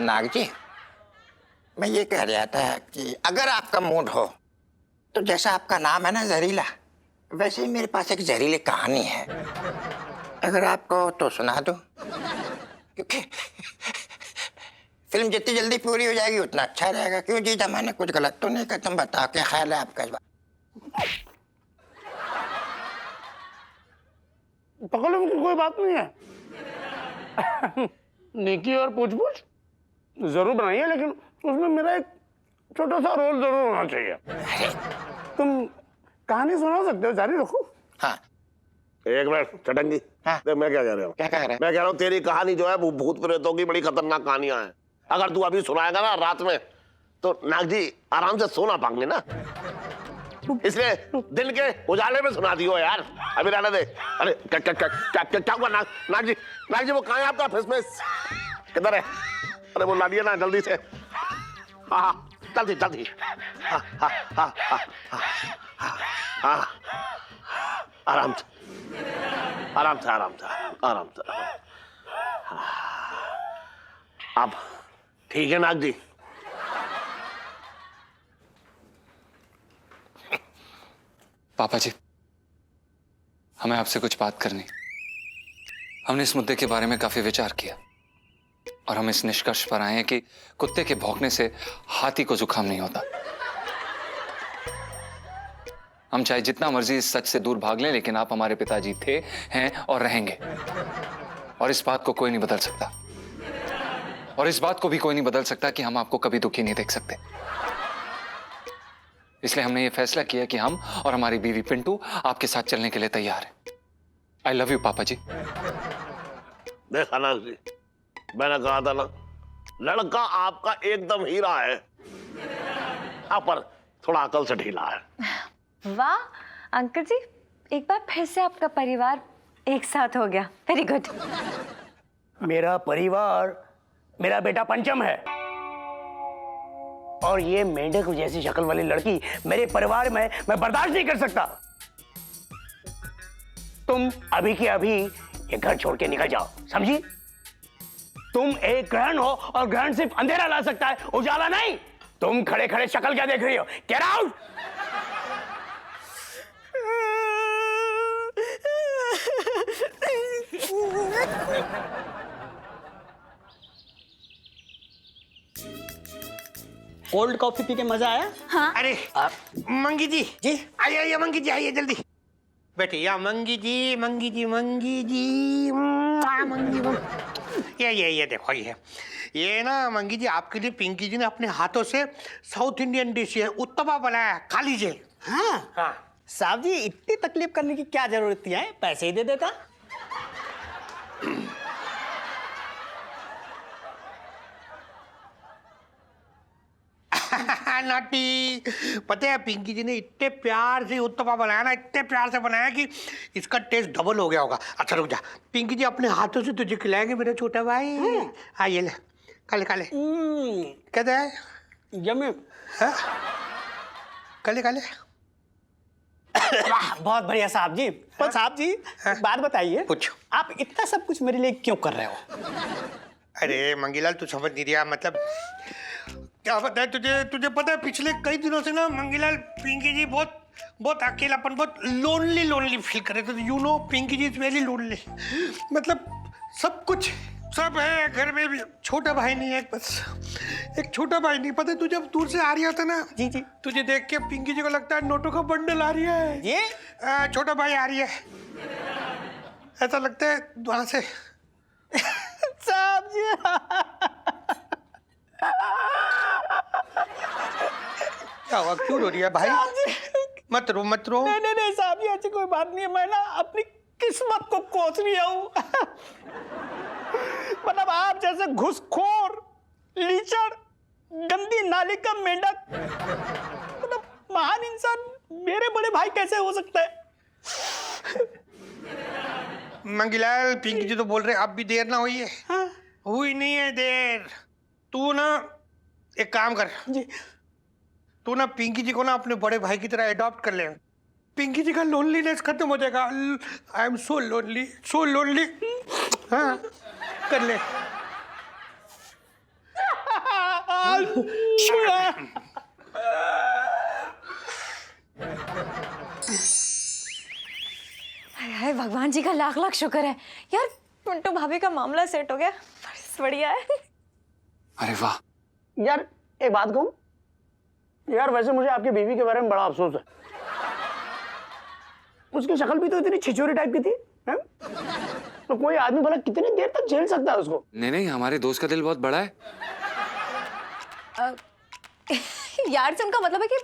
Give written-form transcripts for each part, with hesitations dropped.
नाग जी, मैं ये कह रहा था कि अगर आपका मूड हो तो जैसा आपका नाम है ना जहरीला, वैसे ही मेरे पास एक जहरीली कहानी है। अगर आपको तो सुना दो, क्योंकि फिल्म जितनी जल्दी पूरी हो जाएगी उतना अच्छा रहेगा। क्यों जीजा, मैंने कुछ गलत तो नहीं कहा? तुम बताओ क्या ख्याल है आपका इस बात? तकलीफ की कोई बात नहीं है। नेकी और पूछ-पूछ जरूर बनाइए, लेकिन उसमें मेरा एक छोटा सा रोल जरूर होना चाहिए। तुम कहानी सुना सकते हो, जारी रखो। हाँ। एक मिनट चटंगी। हाँ। मैं क्या कह रहा हूँ? क्या कह रहे हैं? मैं कह रहा हूँ तेरी कहानी जो है वो भूत प्रेतों की बड़ी खतरनाक कहानियां हैं। अगर तू अभी सुनाएगा ना रात में तो नाग जी आराम से सोना पाएंगे ना, इसलिए दिन के उजाले में सुना दियो यार। अभी रहने दे। अरे क्या हुआ नाग जी? नाग जी वो कहाँ है आपका फिसमिस? किधर है? अरे वो ला दिया ना जल्दी से। हाँ जल्दी। हाँ आराम से। अब ठीक है नाग जी? पापा जी, हमें आपसे कुछ बात करनी। हमने इस मुद्दे के बारे में काफी विचार किया और हम इस निष्कर्ष पर आए हैं कि कुत्ते के भौंकने से हाथी को जुकाम नहीं होता। हम चाहे जितना मर्जी इस सच से दूर भाग लें, लेकिन आप हमारे पिताजी थे, हैं और रहेंगे, और इस बात को कोई नहीं बदल सकता। और इस बात को भी कोई नहीं बदल सकता कि हम आपको कभी दुखी नहीं देख सकते। इसलिए हमने ये फैसला किया कि हम और हमारी बीवी पिंटू आपके साथ चलने के लिए तैयार हैं। आई लव यू पापा जी। देखा ना जी, मैंने कहा था ना, लड़का आपका एकदम हीरा है, आप पर थोड़ा अकल से ढीला है। वाह अंकल जी, एक बार फिर से आपका परिवार एक साथ हो गया। Very good. मेरा परिवार, मेरा बेटा पंचम है, और ये मेंढक जैसी शक्ल वाली लड़की मेरे परिवार में मैं बर्दाश्त नहीं कर सकता। तुम अभी के अभी ये घर छोड़ के निकल जाओ, समझी? तुम एक ग्रहण हो और ग्रहण सिर्फ अंधेरा ला सकता है, उजाला नहीं। तुम खड़े खड़े शक्ल क्या देख रही हो? Get out. Cold coffee P के मजा आया? हाँ। अरे मंगी जी जी आइए मंगी जी, आइए जल्दी बैठिए। या मंगी जी मंगी ये देखो, ये ना मंगी जी आपके लिए पिंकी जी ने अपने हाथों से साउथ इंडियन डिश है उत्तपा बनाया, खा लीजिए। हाँ साहब जी, इतनी तकलीफ करने की क्या जरूरत थी? है पैसे ही दे देता। नाटी, पता है पिंकी जी ने इतने प्यार से उत्तपा बनाया ना, इतने प्यार से बनाया कि इसका टेस्ट डबल हो गया होगा। अच्छा रुक जा, पिंकी जी अपने हाथों से तुझे खिलाएंगे मेरे छोटा भाई। हाँ ये ले, काले कहते हैं यम्मी। काले वाह बहुत बढ़िया साहब जी। तो साहब जी एक बात बताइए, पूछो। आप इतना सब कुछ मेरे लिए क्यों कर रहे हो? अरे मंगीलाल तू समझ नहीं रहा, मतलब क्या पता है तुझे पता है पिछले कई दिनों से ना मंगीलाल पिंकी जी बहुत अकेलापन, बहुत लोनली फील कर रहे थे। You know Pinky ji is very lonely, मतलब सब कुछ सब है घर में भी, छोटा भाई नहीं है, बस एक छोटा भाई नहीं। पता है तू जब दूर से आ रही होता ना जी तुझे देख के पिंकी जी को लगता है नोटों का बंडल आ रही है, ये छोटा भाई आ रही है, ऐसा लगता है वहां से। साहब जी क्या हुआ, क्यों रो रही है भाई? मत रो नहीं साहब जी, ऐसी कोई बात नहीं है। मैं ना अपनी किस्मत को कोस रहा हूँ। मतलब आप जैसे घुसखोर, लीचड़, गंदी नाली का मेंढक, मतलब महान इंसान मेरे बड़े भाई कैसे हो सकता है? मंगीलाल पिंकी जी तो बोल रहे अब भी देर ना हुई है। हाँ? हुई नहीं है देर। तू ना एक काम कर जी तू ना पिंकी जी को ना अपने बड़े भाई की तरह अडॉप्ट कर ले। पिंकी जी का लोनलीनेस खत्म हो जाएगा। I am so lonely. हाँ कर ले। हाय भगवान जी का लाख लाख शुक्र है यार, पिंटू भाभी का मामला सेट हो गया। बस बढ़िया है। अरे वाह। यार एक बात कहूं, यार वैसे मुझे आपकी बीवी के बारे में बड़ा अफसोस है। उसकी शक्ल भी तो इतनी छिछोरी टाइप की थी, हैं? तो कोई आदमी भला कितनी देर तक झेल सकता है उसको? नहीं नहीं, हमारे दोस्त का दिल बहुत बड़ा है। यार से उनका मतलब है कि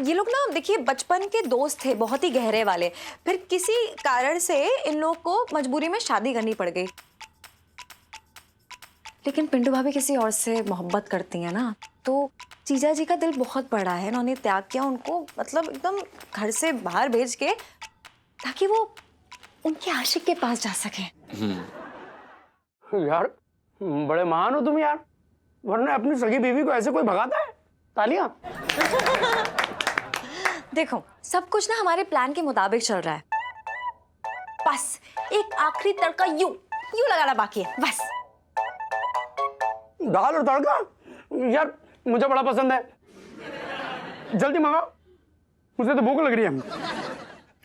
ये लोग ना, देखिए बचपन के दोस्त थे, बहुत ही गहरे वाले। फिर किसी कारण से इन लोग को मजबूरी में शादी करनी पड़ गई। लेकिन पिंटू भाभी किसी और से मोहब्बत करती हैं ना, तो जीजा जी का दिल बहुत बड़ा है। उन्होंने त्याग किया उनको, मतलब एकदम घर से बाहर भेज के, ताकि वो उनके आशिक के पास जा सके। यार बड़े महान हो तुम यार, वरना अपनी सगी बीवी को ऐसे कोई भगाता है? तालियां। देखो सब कुछ ना हमारे प्लान के मुताबिक चल रहा है, बस एक आखिरी तड़का यूं लगाना बाकी है बस। दाल और तड़का यार मुझे बड़ा पसंद है, जल्दी मंगाओ, मुझे तो भूख लग रही है।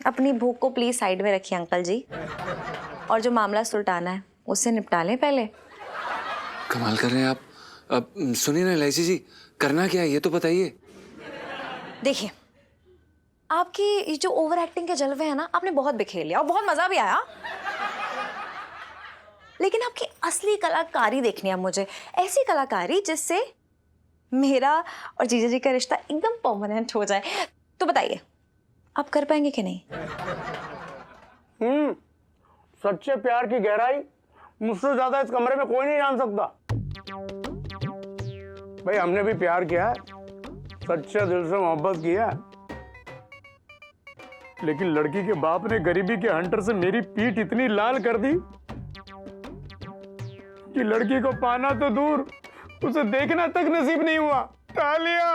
अपनी भूख को प्लीज साइड में रखिए अंकल जी, और जो मामला सुलटाना है उससे निपटा लें पहले। कमाल कर रहे हैं आप। अब सुनिए ना इलायची जी, करना क्या है ये तो बताइए। देखिए आपकी ये जो ओवर एक्टिंग के जलवे हैं ना, आपने बहुत बिखेर लिया और बहुत मजा भी आया, लेकिन आपकी असली कलाकारी देखनी है मुझे। ऐसी कलाकारी जिससे मेरा और जीजा जी का रिश्ता एकदम परमानेंट हो जाए। तो बताइए आप कर पाएंगे कि नहीं? सच्चे प्यार की गहराई मुझसे ज्यादा इस कमरे में कोई नहीं जान सकता। भाई हमने भी प्यार किया है, सच्चे दिल से मोहब्बत किया, लेकिन लड़की के बाप ने गरीबी के हंटर से मेरी पीठ इतनी लाल कर दी कि लड़की को पाना तो दूर, उसे देखना तक नसीब नहीं हुआ। तालियां।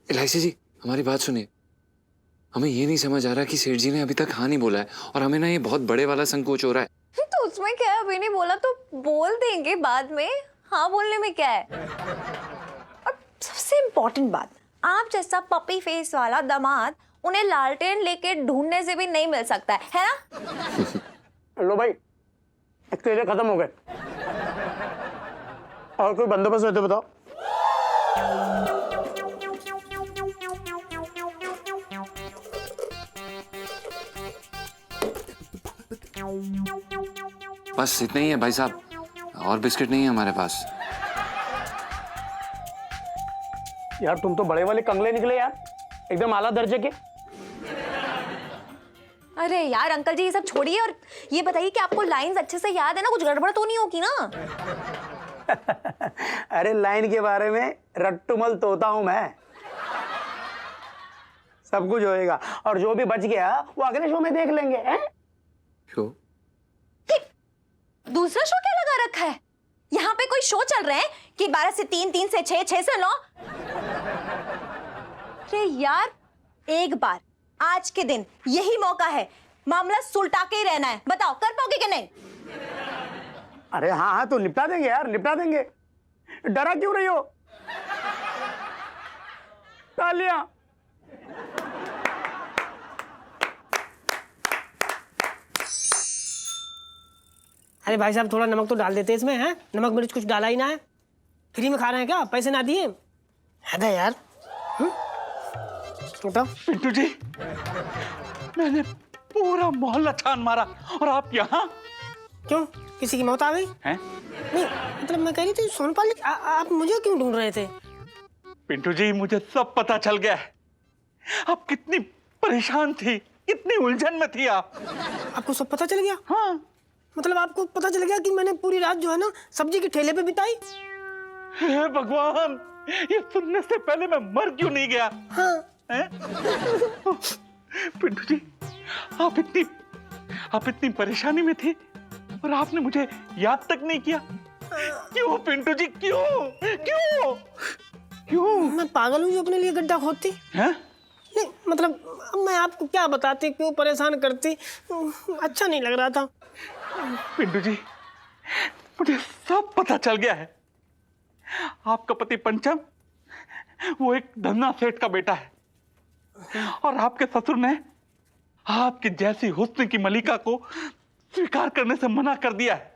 इलायची जी हमारी बात सुनिए, हमें ये नहीं समझ आ रहा कि सेठ जी ने अभी तक हाँ नहीं बोला है, और हमें ना ये बहुत बड़े वाला संकोच हो रहा है। तो उसमें क्या है, अभी नहीं बोला तो बोल देंगे बाद में, हाँ बोलने में क्या है। और सबसे इम्पोर्टेंट बात, आप जैसा पपी फेस वाला दामाद उन्हें लालटेन लेके ढूंढने से भी नहीं मिल सकता है ना? लो भाई केले खत्म हो गए, और कोई बंदोबस्त है तो बताओ। बस इतना ही है भाई साहब, और बिस्किट नहीं है हमारे पास। यार तुम तो बड़े वाले कंगले निकले यार, एकदम आला दर्जे के। अरे यार अंकल जी ये सब छोड़िए, और ये बताइए कि आपको लाइंस अच्छे से याद है ना? कुछ गड़बड़ तो नहीं होगी ना? अरे लाइन के बारे में रट्टुमल तोता हूं मैं, सब कुछ होएगा, और जो भी बच गया वो अगले शो में देख लेंगे। हैं? शो? दूसरा शो क्या लगा रखा है? यहाँ पे कोई शो चल रहे हैं कि 12 से 3, 3 से 6, 6 से 9? अरे यार एक बार आज के दिन यही मौका है, मामला सुलटा के ही रहना है। बताओ कर पाओगे कि नहीं? अरे हाँ हाँ तो निपटा देंगे यार, निपटा देंगे, डरा क्यों रही हो? तालियां। अरे भाई साहब थोड़ा नमक तो डाल देते इसमें, हैं? नमक मिर्च कुछ डाला ही ना है, फ्री में खा रहे हैं क्या? पैसे ना दिए? है यार। बताओ। पिंटू जी, मैंने पूरा मोहल्ला छान मारा और आप यहाँ? क्यों, किसी की मौत आ गई? हैं? नहीं मतलब मैं कह रही थी सोनपाल, आप मुझे क्यों ढूंढ रहे थे? पिंटू जी मुझे सब पता चल गया है, आप कितनी परेशान थी, कितनी उलझन में थी आप। आपको सब पता चल गया? हाँ। मतलब आपको पता चल गया कि मैंने पूरी रात जो है ना सब्जी के ठेले पे बिताई? हे भगवान, ये सुनने से पहले मैं मर क्यों नहीं गया? हाँ। पिंटू जी आप इतनी परेशानी में थी और आपने मुझे याद तक नहीं किया। क्यों पिंटू जी, क्यों क्यों क्यों? मैं पागल हूँ जो अपने लिए गड्ढा खोदती? हैं? नहीं मतलब मैं आपको क्या बताती, क्यों परेशान करती, अच्छा नहीं लग रहा था। पिंटू जी मुझे सब पता चल गया है। आपका पति पंचम वो एक धन्ना सेठ का बेटा है और आपके ससुर ने आपकी जैसी हुस्न की मलिका को स्वीकार करने से मना कर दिया है।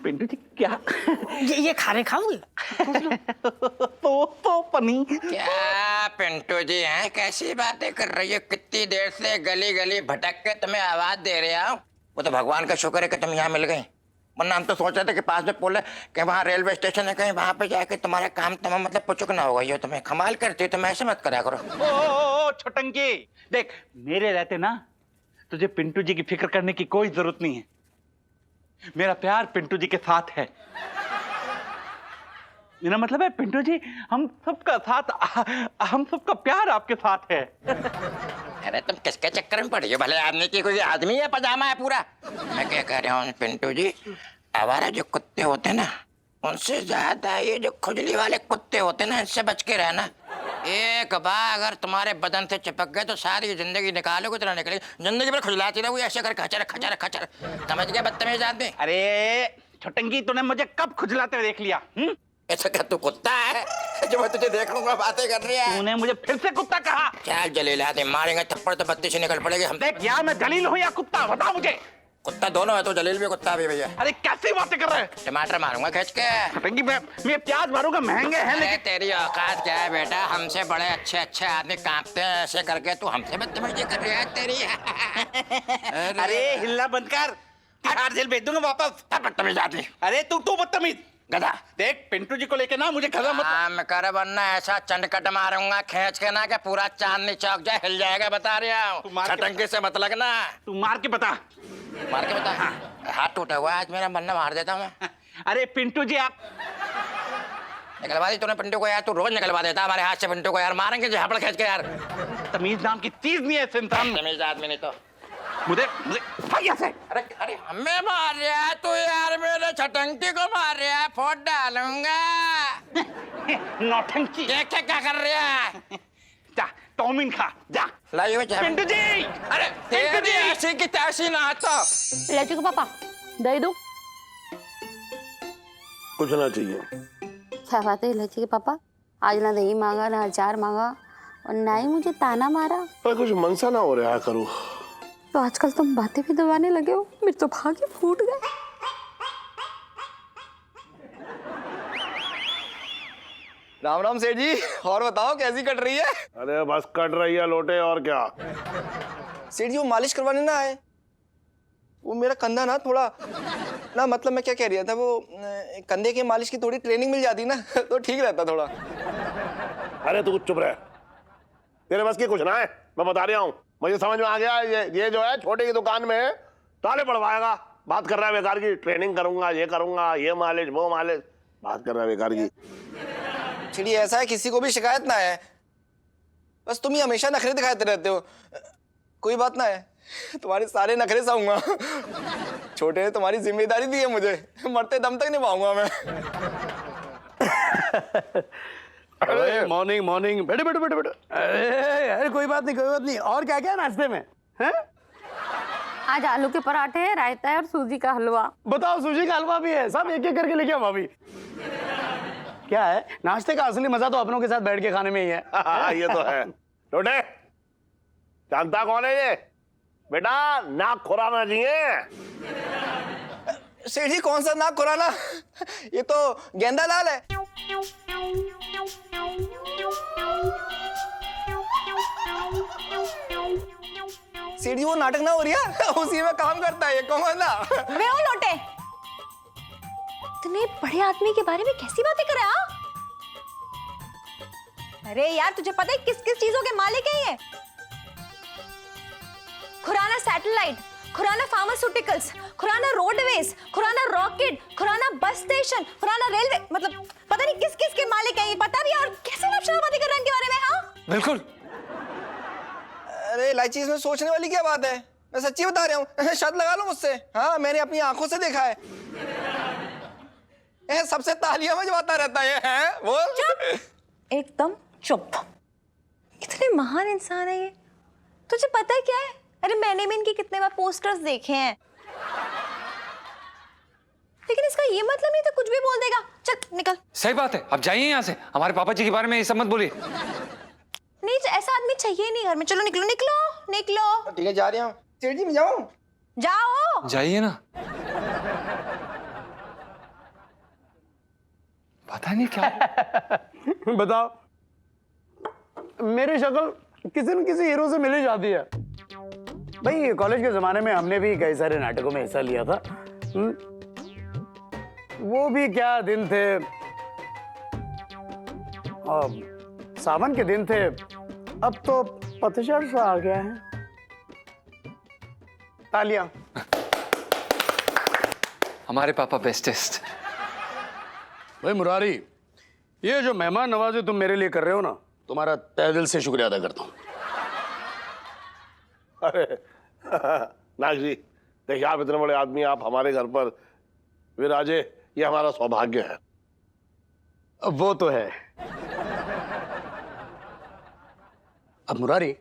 पिंटू जी क्या ये खाने खाओगे? तो पनीर क्या पिंटू जी हैं, कैसी बातें कर रही हो? कितनी देर से गली गली भटक के तुम्हें आवाज दे रहा हूँ। वो तो भगवान का शुक्र है कि तुम यहाँ मिल गई, वरना हम तो सोच रहे थे कि पास में पुल है, कहीं वहाँ रेलवे स्टेशन है, कहीं वहाँ पे जाके तुम्हारा काम तमाम मतलब पुचुक ना होगा। ये तुम्हें कमाल करती हो, तुम ऐसे मत करा करो। ओ छोटंकी, देख मेरे रहते ना तुझे पिंटू जी की फिक्र करने की कोई जरूरत नहीं है। मेरा प्यार पिंटू जी के साथ है। मेरा मतलब है पिंटू जी हम सबका साथ, हम सबका प्यार आपके साथ है। अरे तुम किसके चक्कर में पड़ी हो? भले आदमी की कोई आदमी है, पजामा है पूरा। मैं क्या कह रहा हूँ पिंटू जी, आवारा जो कुत्ते होते हैं ना, उनसे ज्यादा ये जो खुजली वाले कुत्ते होते हैं ना, इनसे बच के रहना। एक बार अगर तुम्हारे बदन से चिपक गए तो सारी जिंदगी निकालोगे तो ना निकलेगी। जिंदगी भर खुजलाती रहोगी ऐसे कर, खचर खचर खचर। समझ गया बदतमीज आदमी? अरे छोटंकी तूने मुझे कब खुजलाते हुए देख लिया? ऐसा क्या तू कुत्ता है जो मैं तुझे देख लूंगा बातें कर रही है? तूने मुझे फिर से कुत्ता कहा? क्या जलील आदमी, मारेंगे थप्पड़ तो बत्ती से निकल पड़ेगी। हम देख यार मैं जलील हूँ या कुत्ता, बता मुझे। कुत्ता दोनों है, तो जलील भी कुत्ता भी भैया। अरे कैसी बातें कर रहे हैं? टमाटर मारूंगा खींच के। छोटंकी मैं प्याज मारूंगा, महंगे हैं अरे लेकिन। तेरी औकात क्या है बेटा? हमसे बड़े अच्छे अच्छे आदमी कांपते हैं ऐसे करके, तू हमसे बदतमीजी कर रही है तेरी। अरे हिलना बंद कर, तिहाड़ जेल भेज दूंगा वापस। बदतमीज आदमी, अरे तू बदतमीज। गधा। देख पिंटू जी को लेके ना मुझे खजा मत। काम कर वरना ऐसा चंडकट मारूंगा खींच के ना कि पूरा चांदनी चौक जाए, हिल जाएगा। बता रहा तू हूँ, मार के- छटंकी से मत लगना। तू मार के बता। मार के बता। हाथ टूटा हुआ है आज मेरा, मरना मार देता हूँ मैं। अरे पिंटू जी आप निकलवा दी तूने पिंटू को यार, तू रोज निकलवा देता हमारे हाथ से पिंटू को यार। मारेंगे झापड़ खींच के यार। तमीज नाम की चीज नहीं है इस इंसान में। तमीज आदमी नहीं तो। मुझे भैया से अरे अरे हमें मार रहा है तू यार, मेरे छटंकी को मार रहा है, फोड़ डालूंगा। नौटंकी। देख के क्या कर रहा है? जा टॉमिन खा जा। लाइए बच्चा। पिंटू जी अरे पिंटू जी। ऐसी की तैसी ना तो। लज्जू के पापा दही दो। कुछ ना चाहिए। क्या बात है लज्जू के पापा, आज ना दही मांगा ना अचार मांगा और ना ही मुझे ताना मारा। पर कुछ मनसा ना हो रहा है करूँ। तो आजकल तुम बातें भी दबाने लगे हो, मेरे तो भाग्य फूट गए। राम राम सेठ जी, और बताओ कैसी कट रही है? अरे बस कट रही है लोटे, और क्या। सेठ जी वो मालिश करवाने ना आए, वो मेरा कंधा ना थोड़ा ना, मतलब मैं क्या कह रहा था, वो कंधे के मालिश की थोड़ी ट्रेनिंग मिल जाती ना तो ठीक रहता थोड़ा। अरे तू चुप रह, तेरे बस की कुछ ना है, मैं बता रहा हूँ। मुझे समझ में आ गया, ये जो है छोटे की दुकान में ताले पड़वाएगा। बात कर रहा है बेकार की, ट्रेनिंग करूंगा, ये करूंगा, ये मालिश वो मालिश, बात कर रहा है बेकार की। चिड़ी ऐसा है, किसी को भी शिकायत ना है, बस तुम ही हमेशा नखरे दिखाते रहते हो। कोई बात ना है, तुम्हारे सारे नखरे सहूंगा। छोटे ने तुम्हारी जिम्मेदारी दी है मुझे, मरते दम तक निभाऊंगा मैं। अरे मॉर्निंग मॉर्निंग, बैठे बैठे बैठे बैठे। अरे कोई बात नहीं कोई बात नहीं। और क्या क्या नाश्ते में हैं? आज आलू के पराठे है, रायता है और सूजी का हलवा। बताओ, सूजी का हलवा भी है, सब एक एक करके लेके आओ भाभी। क्या है, नाश्ते का असली मजा तो अपनों के साथ बैठ के खाने में ही है। ये तो है। लोटे जानता कौन है ये? बेटा नाक खुराना चाहिए। सेठ जी कौन सा नाक खुराना? ये तो गेंदा लाल है। सेठ जी वो नाटक ना हो रही है, उसी में काम करता है ये, कौन ना? वे हो लोटे, इतने बड़े आदमी के बारे में कैसी बातें कर रहा? अरे यार तुझे पता है किस किस चीजों के मालिक है ये? Khurana satellite, Khurana pharmaceuticals, Khurana roadways, Khurana rocket, Khurana bus station, Khurana railway, मतलब पता नहीं किस किस के मालिक है ये, पता भी। और कैसे नक्शा बातें कर रहे हैं इनके बारे में? हाँ बिल्कुल। अरे इलायची, इसमें सोचने वाली क्या बात है? मैं सच्ची बता रहा हूँ, शर्त लगा लो मुझसे। हाँ मैंने अपनी आंखों से देखा है। सबसे तालियां बजवाता रहता है बोल। चुप, एकदम चुप। कितने महान इंसान है ये। तुझे पता है क्या है, अरे मैंने भी इनके कितने बार पोस्टर्स देखे हैं, लेकिन इसका ये मतलब नहीं था कुछ भी बोल देगा। चल निकल। सही बात है, अब जाइए यहाँ से। हमारे पापा जी के बारे में ये सब मत बोलिए। नहीं ऐसा आदमी चाहिए नहीं घर में। चलो निकलो निकलो निकलो। ठीक है, जा रही हूँ। सेठ जी मैं जाऊँ? जाओ। जाइए ना। पता नहीं क्या। बताओ, मेरी शक्ल किसी न किसी हीरो से मिल ही जाती है। भाई कॉलेज के जमाने में हमने भी कई सारे नाटकों में हिस्सा लिया था। वो भी क्या दिन थे, सावन के दिन थे। अब तो पतझड़ सा आ गया है। तालियां। हमारे पापा बेस्टेस्ट। भाई मुरारी, ये जो मेहमान नवाजी तुम मेरे लिए कर रहे हो ना, तुम्हारा तहे दिल से शुक्रिया अदा करता हूँ। अरे नाग जी, देखिए आप इतने बड़े आदमी, आप हमारे घर पर विराजे, ये हमारा सौभाग्य है। अब वो तो है। अब मुरारी,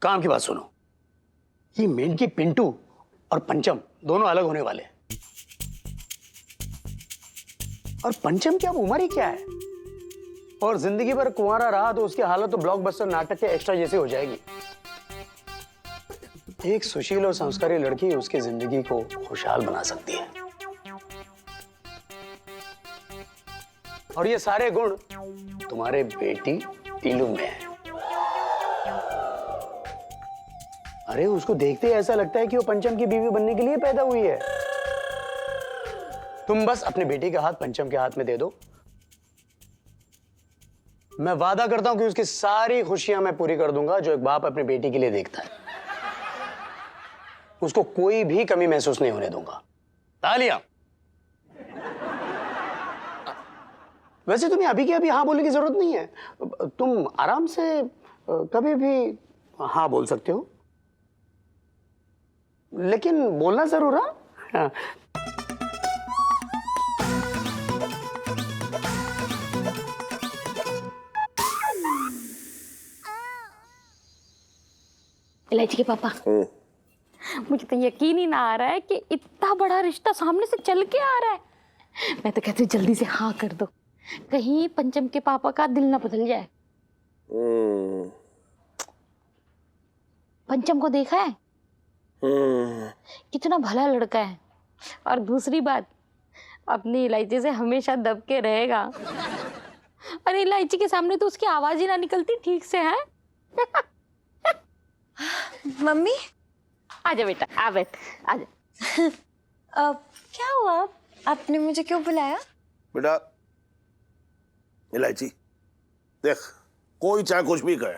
काम की बात सुनो। ये मेंढकी पिंटू और पंचम दोनों अलग होने वाले हैं। और पंचम की अब उम्र ही क्या है, और जिंदगी भर कुंवारा रहा तो उसकी हालत तो ब्लॉकबस्टर नाटक के एक्स्ट्रा जैसे हो जाएगी। एक सुशील और संस्कारी लड़की उसकी जिंदगी को खुशहाल बना सकती है। और ये सारे गुण तुम्हारे बेटी टीलू में है। अरे उसको देखते ही ऐसा लगता है कि वो पंचम की बीवी बनने के लिए पैदा हुई है। तुम बस अपने बेटी का हाथ पंचम के हाथ में दे दो, मैं वादा करता हूं कि उसकी सारी खुशियां मैं पूरी कर दूंगा जो एक बाप अपनी बेटी के लिए देखता है। उसको कोई भी कमी महसूस नहीं होने दूंगा। तालियां। वैसे तुम्हें अभी के अभी हाँ बोलने की जरूरत नहीं है। तुम आराम से कभी भी हाँ बोल सकते हो, लेकिन बोलना जरूर। हाँ। इलायची के पापा, मुझे तो यकीन ही ना आ रहा है कि इतना बड़ा रिश्ता सामने से चल के आ रहा है। मैं तो कहती हूँ जल्दी से हाँ कर दो, कहीं पंचम के पापा का दिल ना बदल जाए। पंचम को देखा है, कितना भला लड़का है। और दूसरी बात, अपनी इलायची से हमेशा दब के रहेगा। और इलायची के सामने तो उसकी आवाज ही ना निकलती ठीक से है। मम्मी आजा बेटा, आ बैठ, आजा। क्या हुआ, आपने मुझे क्यों बुलाया? बेटा इलायची, देख कोई चाहे कुछ भी कहे,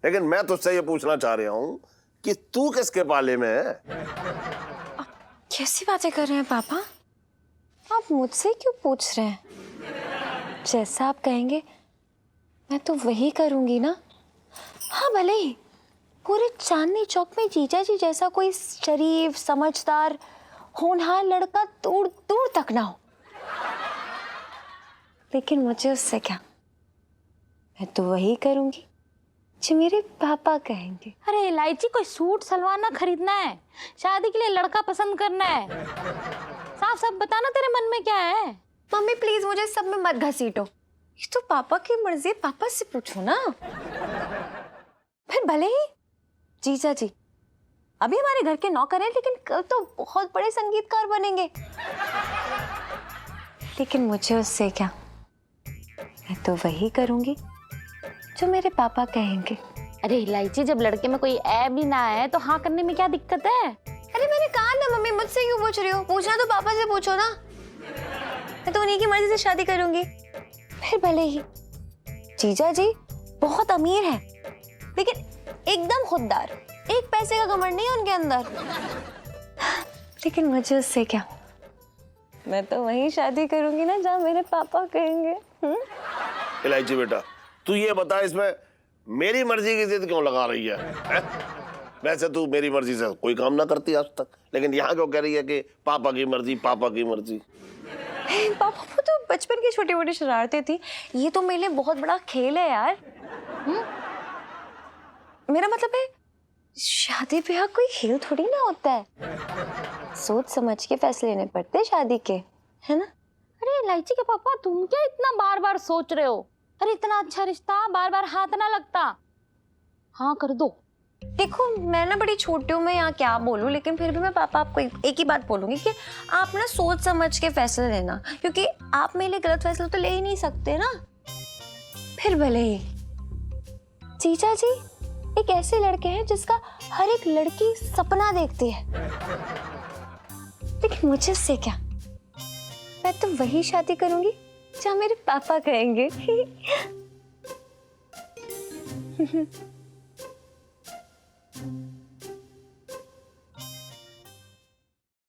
लेकिन मैं तुझसे ये पूछना चाह रहा हूं कि तू किसके पाले में है? कैसी बातें कर रहे हैं पापा? आप मुझसे क्यों पूछ रहे हैं? जैसा आप कहेंगे मैं तो वही करूंगी ना। हाँ भले ही पूरे चांदनी चौक में जीजा जी जैसा कोई शरीफ समझदार होनहार लड़का दूर दूर तक ना हो, लेकिन मुझे उससे क्या, मैं तो वही करूंगी जो मेरे पापा कहेंगे। अरे इलायची, कोई सूट सलवार ना खरीदना है, शादी के लिए लड़का पसंद करना है। साफ साफ बताना तेरे मन में क्या है। मम्मी प्लीज मुझे सब में मत घसीटो, ये तो पापा की मर्जी, पापा से पूछो ना। फिर भले ही जीजा जी अभी हमारे घर के नौकर हैं, लेकिन कल तो बहुत बड़े संगीतकार बनेंगे। लेकिन मुझे उससे क्या, मैं तो वही करूंगी जो मेरे पापा कहेंगे। अरे इलायची, जब लड़के में कोई ऐब ही ना है तो हाँ करने में क्या दिक्कत है? अरे मैंने कहा ना मम्मी, मुझसे क्यों पूछ रही हो? पूछना तो पापा से पूछो ना। मैं तो उन्हीं की मर्जी से शादी करूंगी। फिर भले ही जीजा जी बहुत अमीर हैं, लेकिन एकदम खुददार, एक पैसे का घमंड नहीं है उनके अंदर। लेकिन मुझे उससे क्या, मैं तो वही शादी करूंगी ना जहाँ मेरे पापा कहेंगे। इलायची बेटा, तू ये बता, इसमें मेरी मर्जी की जिद क्यों लगा रही है? वैसे तू मेरी मर्जी से कोई काम ना करती आज तक, लेकिन यहाँ क्यों कह रही है कि पापा की मर्जी, पापा की मर्जी? पापा को तो बचपन की छोटी मोटी शरारतें थी, ये तो मेरे लिए बहुत बड़ा खेल है यार। मेरा मतलब है शादी ब्याह कोई खेल थोड़ी ना होता है, सोच समझ के फैसले लेने पड़ते हैं शादी के, है ना? अरे इलायची के पापा, तुम क्या इतना बार बार सोच रहे हो? अरे इतना अच्छा रिश्ता बार बार हाथ ना लगता। हाँ कर दो। देखो मैं ना बड़ी छोटी हूँ, मैं यहाँ क्या बोलूँ, लेकिन फिर भी मैं पापा आपको एक ही बात बोलूंगी कि आप ना सोच समझ के फैसले लेना, क्योंकि आप मेरे लिए गलत फैसला तो ले ही नहीं सकते ना। फिर भले ही जीजा जी एक ऐसे लड़के हैं जिसका हर एक लड़की सपना देखती है, लेकिन मुझे से क्या, मैं तो वही शादी करूंगी जहाँ मेरे पापा कहेंगे।